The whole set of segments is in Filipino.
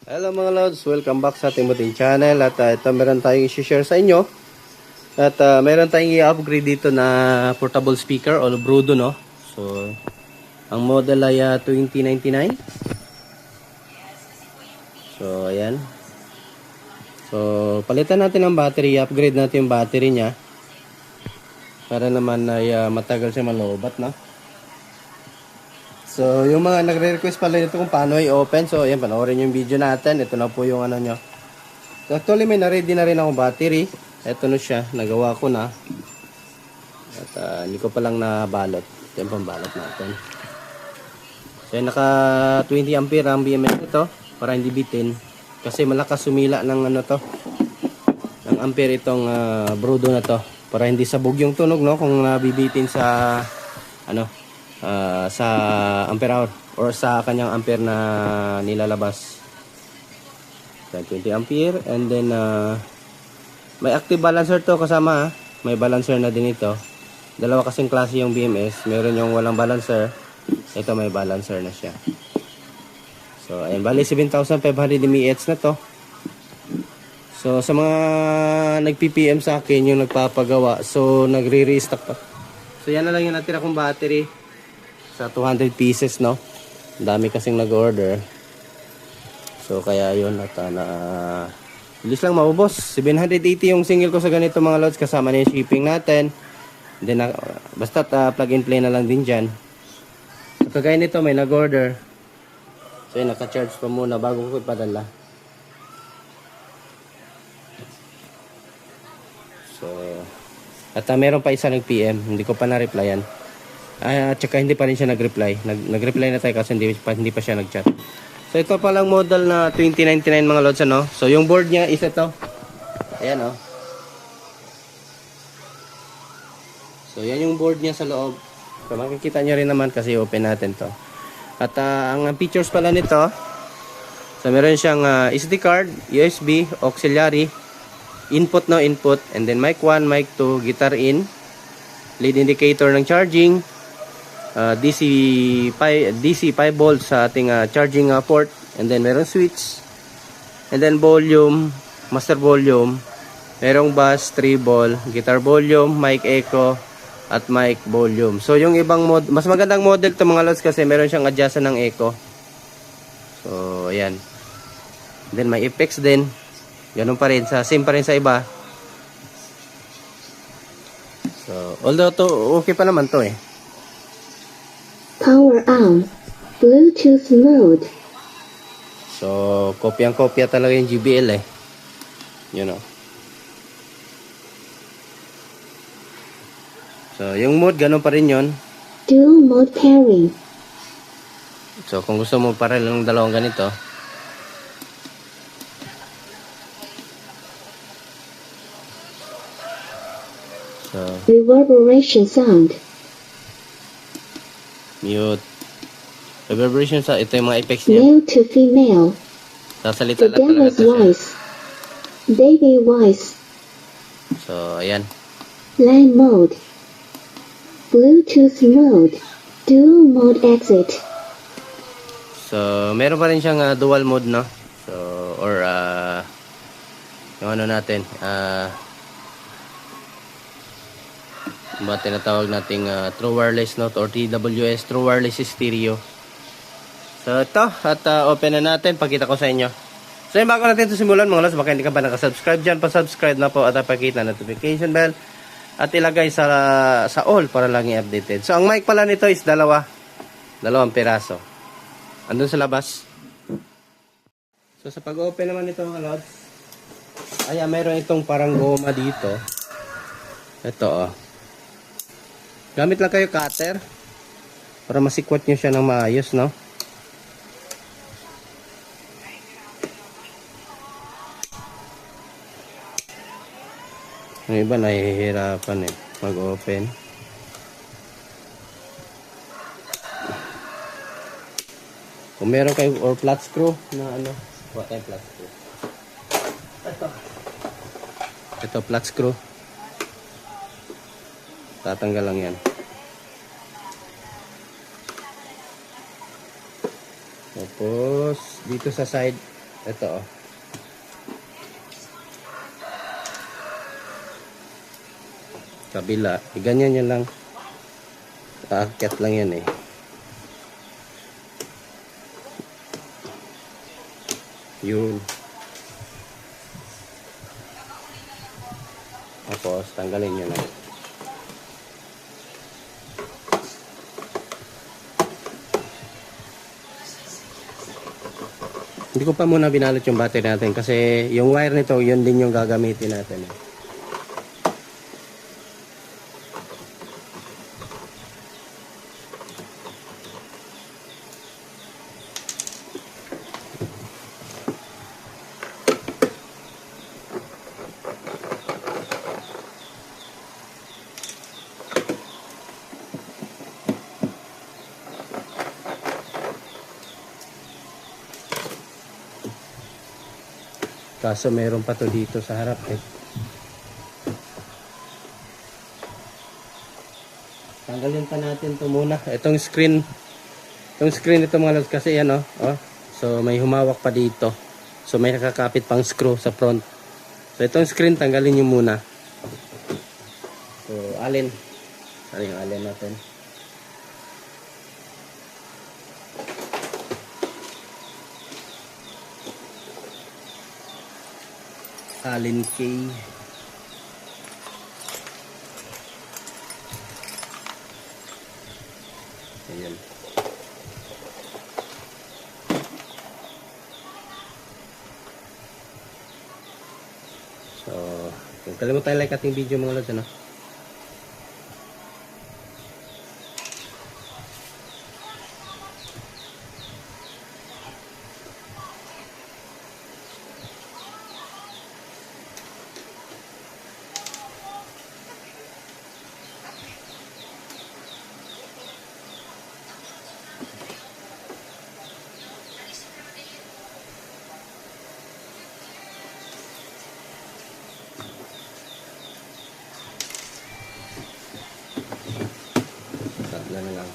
Hello mga lods, welcome back sa ating muting channel. At ito meron tayong i-share sa inyo. At meron tayong i-upgrade dito na portable speaker o Brudo, no. So ang model ay 2099. So ayan. So palitan natin ang battery, upgrade natin yung battery niya para naman ay matagal siya malobat, no. So, yung mga nagre-request pala nito kung paano i-open. So, ayan, panoorin yung video natin. Ito na po yung ano nyo. So, actually, may na-ready na rin akong battery. Ito na siya. Nagawa ko na. At hindi ko palang nabalot. Ito yung pambalot natin. So, naka 20 ampere ang BMS nito. Para hindi bitin. Kasi malakas sumila ng ano to. Ng ampere itong Brudo na to. Para hindi sabog yung tunog, no? Kung nabibitin sa ano, sa ampere hour or sa kanyang ampere na nilalabas. 20 ampere and then may active balancer to kasama, may balancer na din ito. Dalawa kasing klase yung BMS, meron yung walang balancer, ito may balancer na siya. So ayun, bali 7,500 mAh na to. So sa mga nag-PPM sa akin yung nagpapagawa, so nagre-restock pa. So yan na lang yung natira kong battery sa 200 pieces, no. Dami kasing nag-order. So kaya yun at bilis lang maubos. 780 yung single ko sa ganito mga lods, kasama na yung shipping natin. Then basta plug and play na lang din dyan. So kagaya nito may nag-order. So yun, naka-charge pa muna bago ko ipadala. So at meron pa isa nag-PM, hindi ko pa na-replyan. At saka hindi pa rin siya nag-reply. Nag-reply na tayo kasi hindi pa siya nag-chat. So ito pa lang model na 2099 mga lods, ano. So yung board niya is ito. Ayan, oh. So yan yung board niya sa loob. So makikita niyo rin naman kasi open natin to. At ang features pala nito, so meron siyang SD card, USB, auxiliary, input, no, input, and then mic 1, mic 2, guitar in, lead indicator ng charging, DC 5 volts sa ating charging port, and then meron switch, and then volume, master volume, merong bass, treble, guitar volume, mic echo, at mic volume. So yung ibang mas magandang model to mga lods kasi meron siyang adjustan ng echo. So ayan, then may effects din, ganun pa rin, same pa rin sa iba. So although to okay pa naman to eh. Power on. Bluetooth mode. So, kopyang-kopya talaga yung JBL eh. You know. So, yung mode, ganun pa rin yun. Dual mode pairing. So, kung gusto mo parehas ng dalawang ganito. So, Reverberation sound. mute. Reverberation sa ito yung mga effects niya. Male to female. Sasalita The lang talaga demo's ito siya. voice. Baby voice. So, ayan. LAN mode. Bluetooth mode. Dual mode exit. So, meron pa rin siyang dual mode, no? So, or yung ano natin, mga tinatawag nating true wireless, no? Or TWS, true wireless stereo. So, ito, at open na natin, pakita ko sa inyo. So, yung bago natin ito simulan, mga lods, baka hindi ka pa nakasubscribe dyan, pa-subscribe na po at pakita notification bell at ilagay sa all para lang i-updated. So, ang mic pala nito is dalawang piraso. Andun sa labas. So, sa pag-open naman nito, mga lods, ay, meron itong parang goma dito. Ito, oh. Gamit lang kayo cutter para masikwat nyo siya ng maayos, no? Yung iba nahihirapan eh mag-open. Kung meron kayo or flat screw na ano, what type flat screw? Ito flat screw. Tatanggal lang yan. Tapos dito sa side Ito oh. Kabila. Ganyan yan lang. Aakyat lang yan eh. Yun. Tapos, tanggalin nyo lang. Hindi ko pa muna binalot yung battery natin kasi yung wire nito, yun din yung gagamitin natin. Kaso meron pa to dito sa harap eh. Tanggalin pa natin to muna. Itong screen ito mga lods kasi yan oh. So may humawak pa dito. So may nakakapit pang screw sa front. So itong screen tanggalin nyo muna. So alin. Ano yung alin natin? Allen key. Ayan. So, huwag kalimutan like ating video mga lods, ano? Tatlo na lang.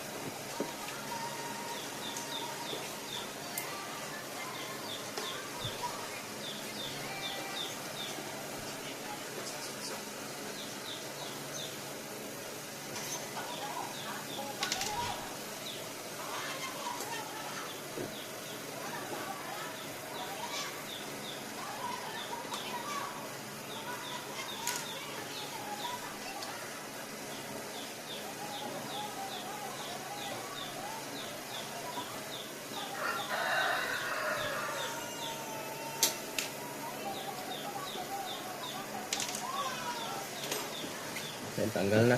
Yan, tanggal na.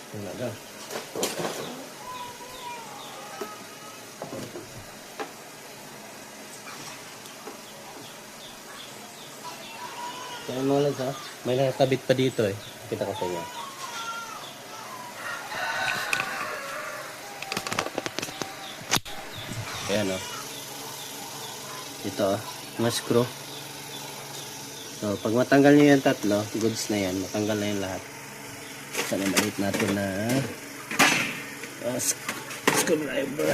Talaga. Kaya mga lods ha, may nakakabit pa dito eh. Kita ko sa inyo. Ayan o. Ito o, mga screw. So, pag matanggal nyo yung tatlo, goods na yan. Matanggal na yung lahat. Sana maliit natin na screwdriver.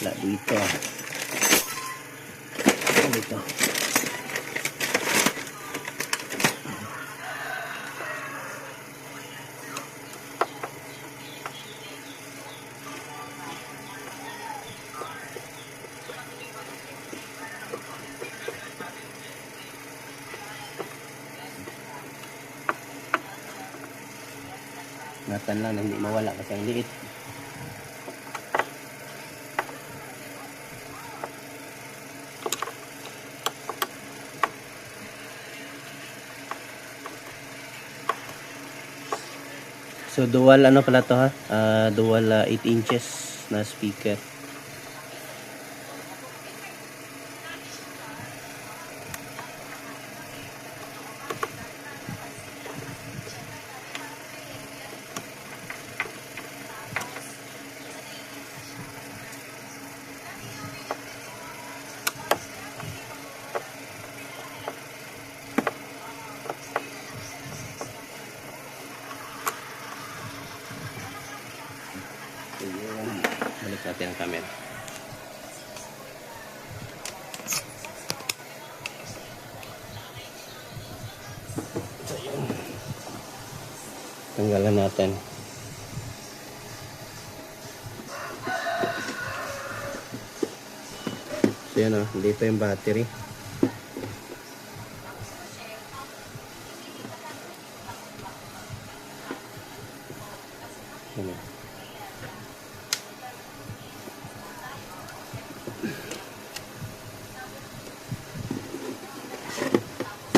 Wala dito. Dito. Natan lang na hindi mawala kasi ang liit. So dual ano pala to ha? Dual 8 inches na speaker. natin ang camera. So, yun. Tanggalan natin. So yan o, dito yung battery. Yan o.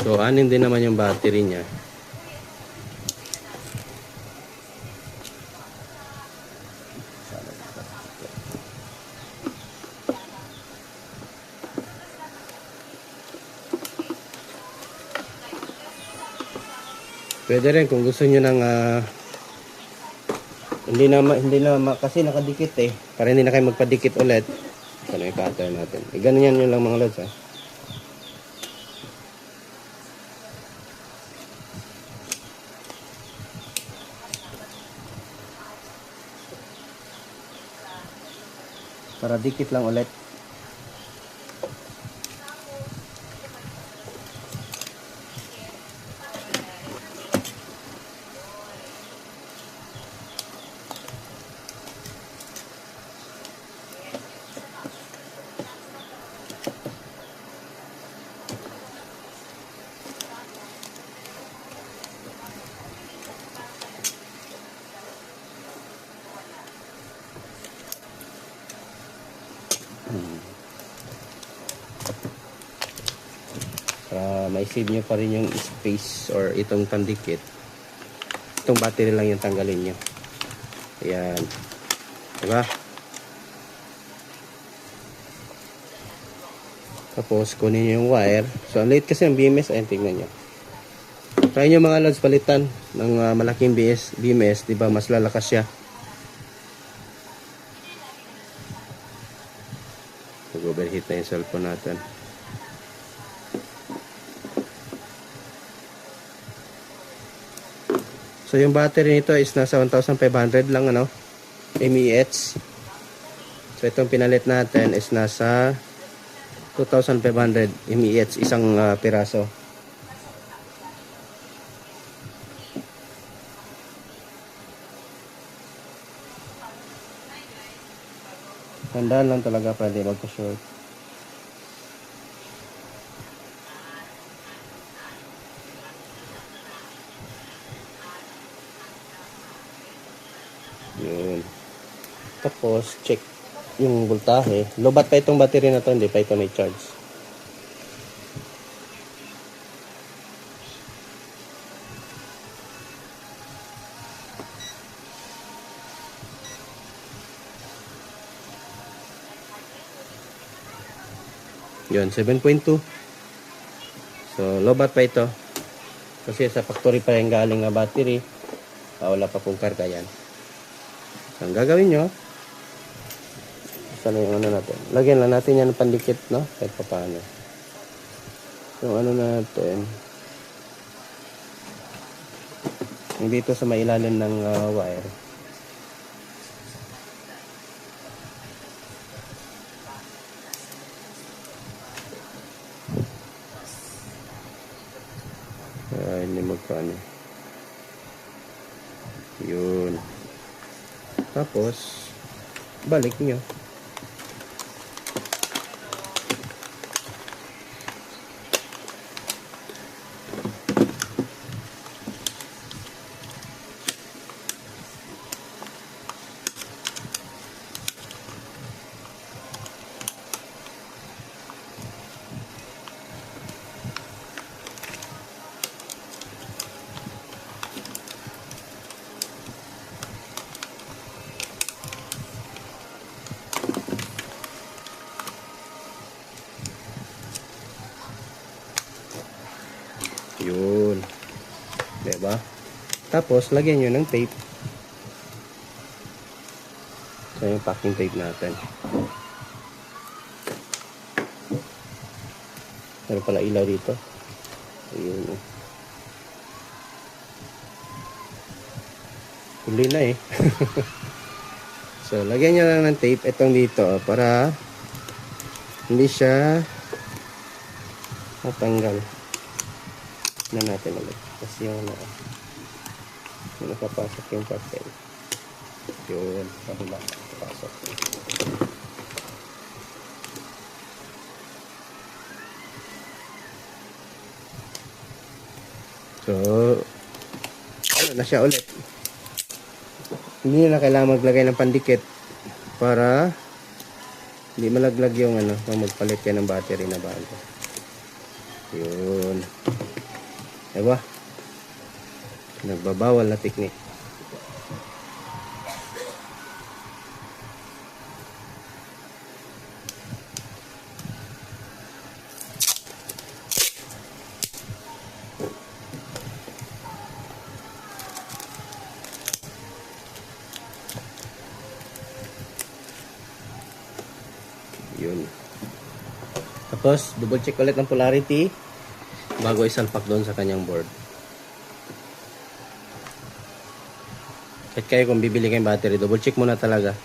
So, anin din naman yung battery niya. Pwede rin kung gusto niyo ng hindi na kasi nakadikit eh. Para hindi na kayo magpadikit ulit. Ano yung cutter natin. Ganyan yun lang mga lods ha. Para dikit lang ulit. Para may-save nyo pa rin yung space or itong pandikit. Itong battery lang yung tanggalin nyo. Ayan. Diba? Tapos, kunin nyo yung wire. So, ang liit kasi ng BMS. Ayan, tingnan nyo. Try nyo mga lods palitan ng malaking BMS. Diba? Mas lalakas siya. Mag-overheat na yung cellphone natin. So yung battery nito is nasa 1,500 lang ano, mAh. So itong pinalit natin is nasa 2,500 mAh isang piraso. Tandaan lang talaga pwede magka-short. Yun. Tapos, check yung voltahe. Lobat pa itong battery na to, hindi pa ito may charge. Yun, 7.2. So, lobat pa ito. Kasi sa factory pa yung galing na battery. Wala pa pong karga yan. Ang gagawin nyo, sana yung ano natin. Lagyan lang natin yan ng pandikit, no? Kahit pa paano. Yung ano natin. Yung dito sa mailalim ng wire. Hindi magpaano. Yun. Tapos, balik nyo. Yun. Diba? Tapos, lagyan nyo ng tape. So, yung packing tape natin. Meron pala ilaw dito. Ayun. Huli na eh. So, lagyan nyo lang ng tape itong dito para hindi siya matanggal. Na natin ulit. Kasi yung nakapasok yung papel. Yun. Pahula. Nakapasok. So, ano na siya ulit. Hindi na kailangan maglagay ng pandikit para hindi malaglag yung kung magpalit kayo ng battery na bago. Yun. Diba? Nagbabawal na technique. Yun. Tapos, double check ulit ng polarity bago isalpak doon sa kanyang board. Kahit kayo kung bibili kayong battery, double check muna talaga.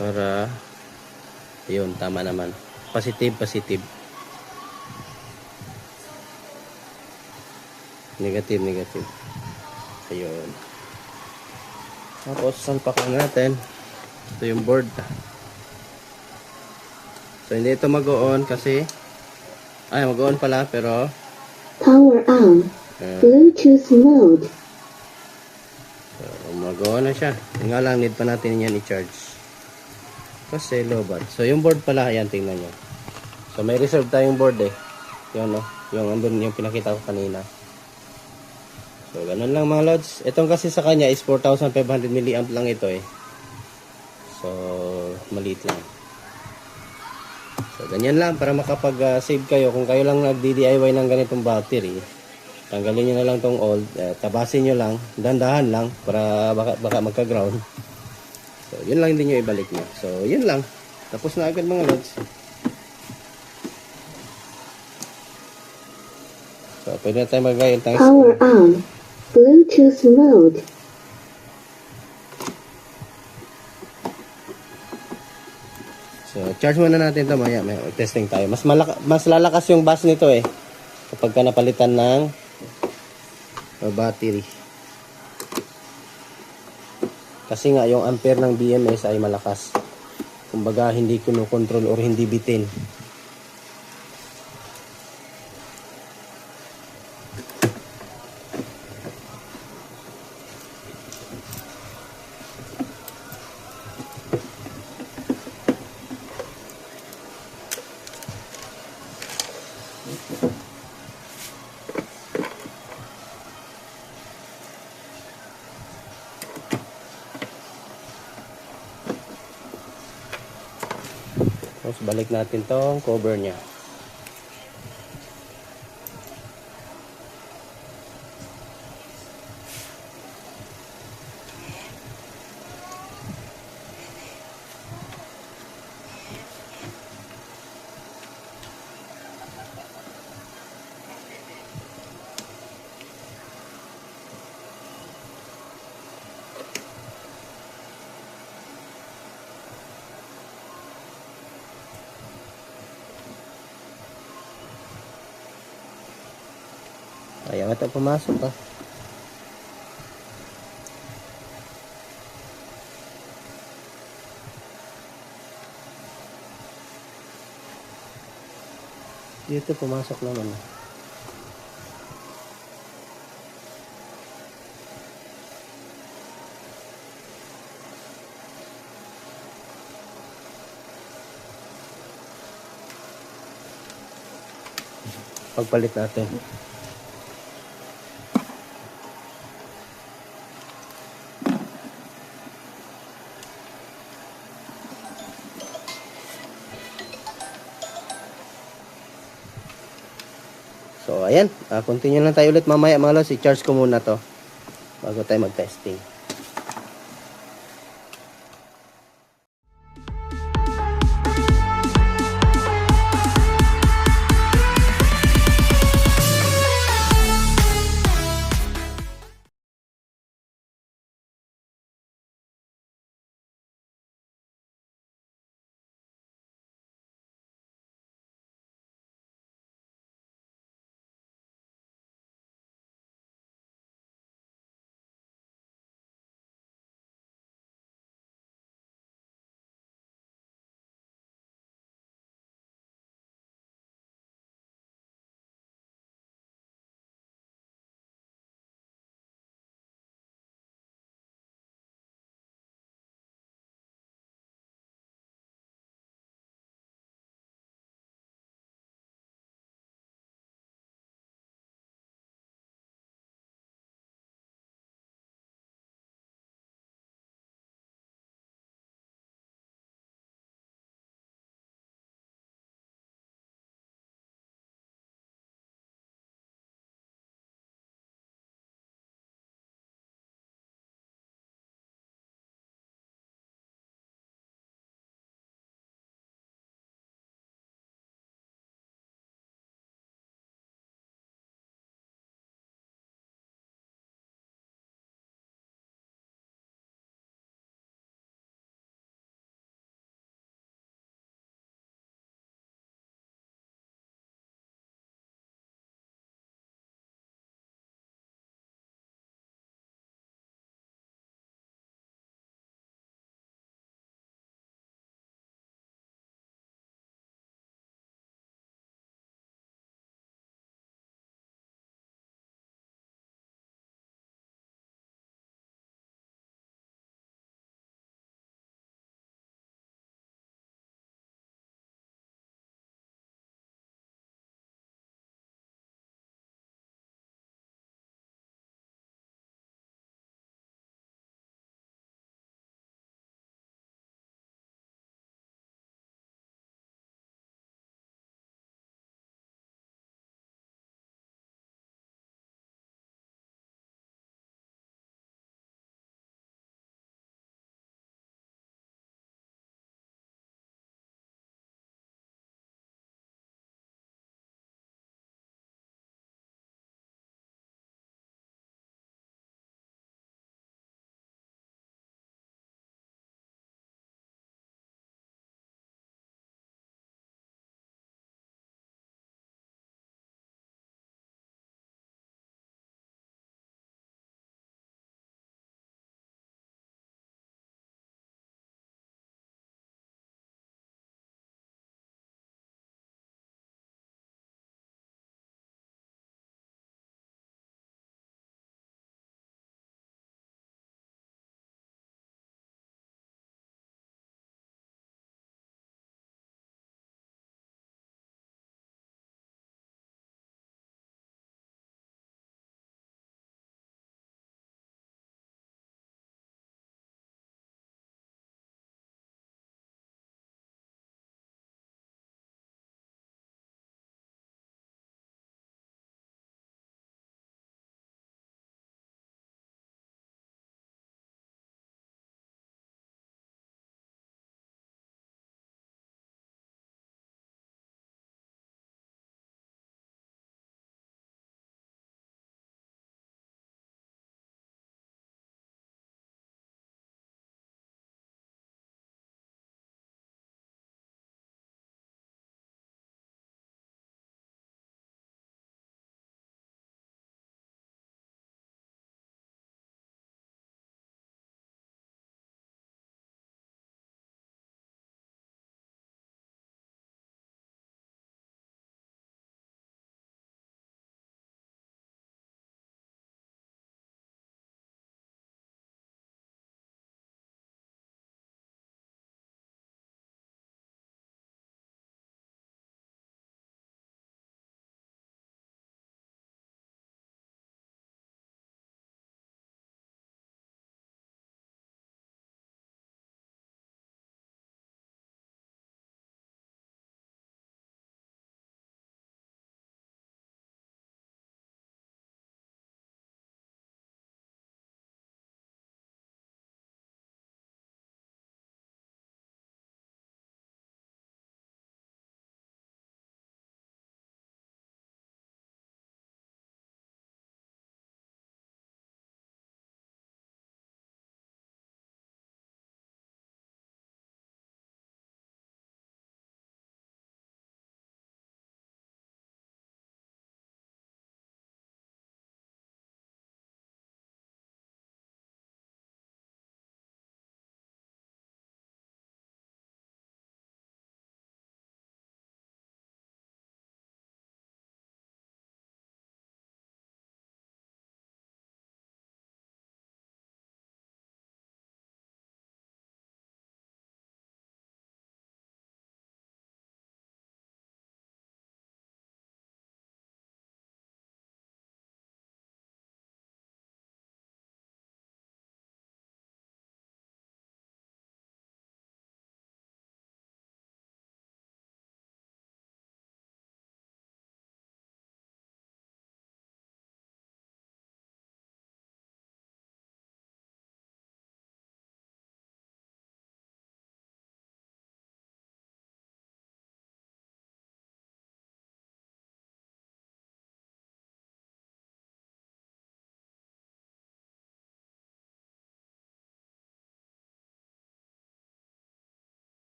Para, yun, tama naman. Positive, positive. Negative, negative. Ayun. Tapos, salpakan natin. Ito yung board. So, hindi ito mag-on kasi mag-on pala pero Power on. Bluetooth mode. so, mag-on na siya. Yung nga lang, need pa natin yan i-charge. Kasi low-bat. So, yung board pala, ayan, tingnan nyo. So, may reserve tayong board eh. Yun, no? Yung andun, yung pinakita ko kanina. So, ganun lang mga lods. Itong kasi sa kanya is 4,500 mAh lang ito eh. So, maliit lang. So, ganyan lang para makapag-save kayo. Kung kayo lang nag-DIY ng ganitong battery, tanggalin nyo na lang tong old, tabasin nyo lang, dandahan lang para baka magka-ground. So, yun lang din nyo ibalik nyo. So, yun lang. Tapos na agad mga lods. So, pwede na tayo mag-gayal. Power on. Bluetooth mode. So, charge muna natin ito. Maya, testing tayo. Mas lalakas yung bus nito eh. Kapag ka napalitan ng battery. Kasi nga, yung ampere ng BMS ay malakas. Kumbaga, hindi kinokontrol or hindi bitin. Tapos balik natin tong cover niya. Ayaw ito pumasok ah. Dito pumasok naman ah. Pagpalit natin. So, ayan. Continue lang tayo ulit mamaya mga lods. I-charge ko muna to bago tayo mag-testing.